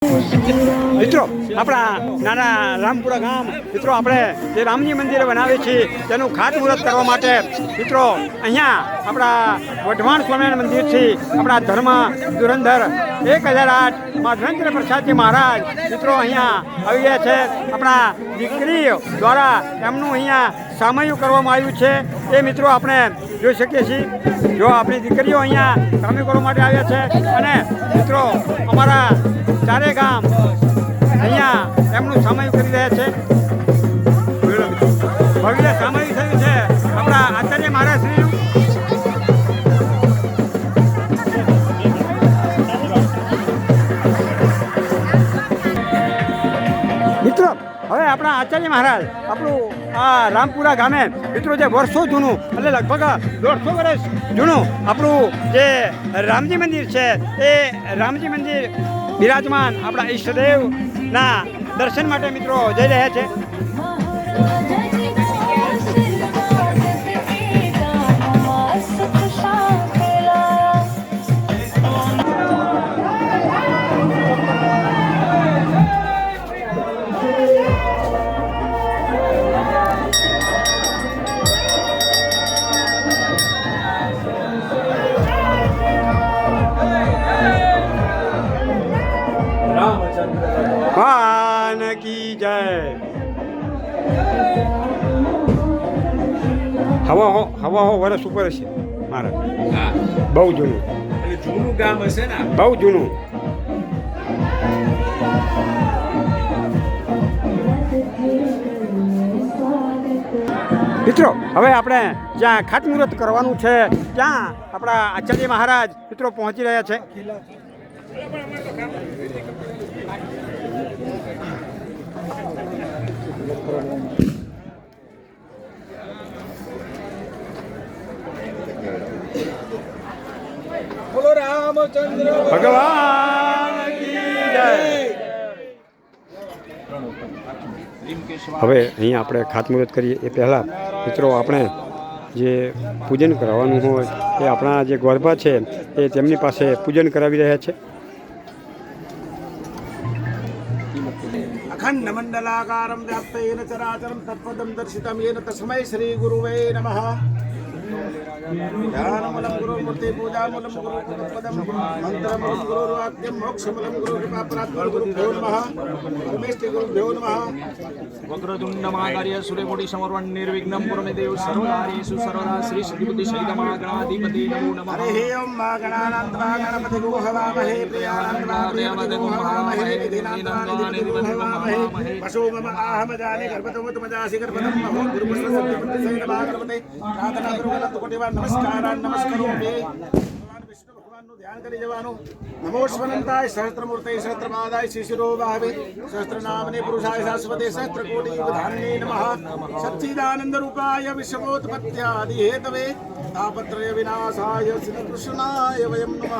મિત્રો આપણા નાના રામપુરા ગામ મિત્રો આપણે જે રામજી મંદિર બનાવીએ છીએ તેનું ખાતમુહૂર્ત કરવા માટે મિત્રો અહીંયા આપણા વઢવાણ સ્વામિનારાયણ મંદિરથી આપણા ધર્મ ધુરંધર 1008 માધવેન્દ્ર પ્રસાદજી મહારાજ મિત્રો અહીંયા આવી ગયા છે. આપણા દીકરીઓ દ્વારા એમનું અહીંયા સામયું કરવામાં આવ્યું છે એ મિત્રો આપણે જોઈ શકીએ છીએ. જો આપણી દીકરીઓ અહીંયા સામયું કરવા માટે આવ્યા છે અને મિત્રો અમારા ચારે ગામ અહીંયા એમનું સામયું કરી રહ્યા છે. ભવ્ય સામયું થયું છે આપણા આચાર્ય મહારાજશ્રીનું. મિત્રો હવે આપણા આચાર્ય મહારાજ આપણું આ રામપુરા ગામે મિત્રો જે વર્ષો જૂનું એટલે લગભગ 150 વર્ષ જૂનું આપણું જે રામજી મંદિર છે એ રામજી મંદિર બિરાજમાન આપણા ઈષ્ટદેવના દર્શન માટે મિત્રો જઈ રહ્યા છે. ભગવાન કી જય. હવા વર્ષ ઉપર છે મારા. બહુ જૂનું ગામ હશે ને, બહુ જૂનું. મિત્રો હવે આપણે જ્યાં ખાતમુહૂર્ત કરવાનું છે ત્યાં આપણા આચાર્ય મહારાજ મિત્રો પહોંચી રહ્યા છે. બોલો રામચંદ્ર ભગવાન કી જય. હવે અહીંયા આપણે ખાતમુહૂર્ત કરીએ એ પહેલાં મિત્રો આપણે જે પૂજન કરાવવાનું હોય એ આપણા જે ગોરભા છે એ તેમની પાસે પૂજન કરાવી રહ્યા છે. અખંડ મંડલાકારમ વ્યાપ્તેન ચરાચરમ તત્પદમ દર્શિતમ યેન તસ્મૈ શ્રી ગુરુવે નમઃ. ध्यानमूलं गुरुमूर्ति पूजामूलं गुरुपदं मंत्रमूलं गुरुवाक्यं मोक्षमूलं गुरुकृपाप्राप्तं गुरुभ्यो नमः. परमेष्टि गुरुभ्यो नमः. वक्रतुण्डमाकार्य सूर्यकोटि समर्वण निर्विघ्नं कुरुमे देव सर्वकार्येषु सर्वदा श्री सिद्धिबुद्धि सहितं गणाधिपति नमो नमः. हरिः ओं मा गणानान्त्वा गणपतिगो हवामहे प्रियानान्त्वा हवामहे निधिनान्त्वा हवामहे पशो मम आहमजानि गर्भतोमतमजासि गर्भतं महो गुरुपुत्रसत्य प्रार्थना गुरुगणत कोटिवार नमस्कारान् नमस्करोमि. भगवान विष्णु भगवानનું ધ્યાન કરી જવાનું. નમો સ્વનંતાય સહસ્ત્રમૂર્તય સહસ્ત્રપાદાય શિશિરો ભાવે સહસ્ત્રનામને પુરુષાય શાશ્વતે સહસ્ત્રકોટિ વિધાને નમઃ. સચ્ચિદાનંદ રૂપાય વિશ્વોત્પત્યાદિ હેતવે તાપત્રય વિનાશાય શ્રી કૃષ્ણાય વયમ નમઃ.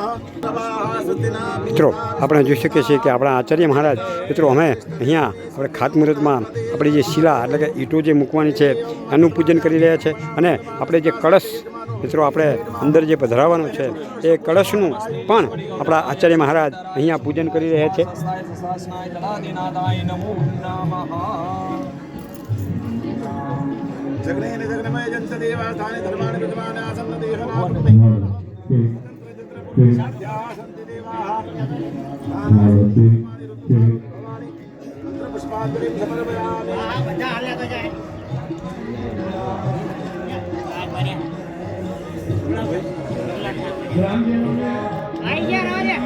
મિત્રો આપણે જોઈ શકીએ છીએ કે આપણા આચાર્ય મહારાજ મિત્રો અમે અહીંયા આપણે ખાતમુહૂર્તમાં આપણી જે શિલા એટલે કે ઈંટો જે મૂકવાની છે એનું પૂજન કરી રહ્યા છે અને આપણે જે કળશ મિત્રો આપણે અંદર જે પધરાવવાનું છે એ કળશનું પણ આપણા આચાર્ય મહારાજ અહીંયા પૂજન કરી રહ્યા છે. જગનેન જગનમય જંત દેવા સ્થાને ધર્માને વિદ્વાન આસન્ન દેહના શાદ્યાસંતિ દેવાઃ મંત્ર પુષ્પાંજલિ સમર્પયામિ. બધા હાલ્યા તો જાય. આઈ ગયા રાજા.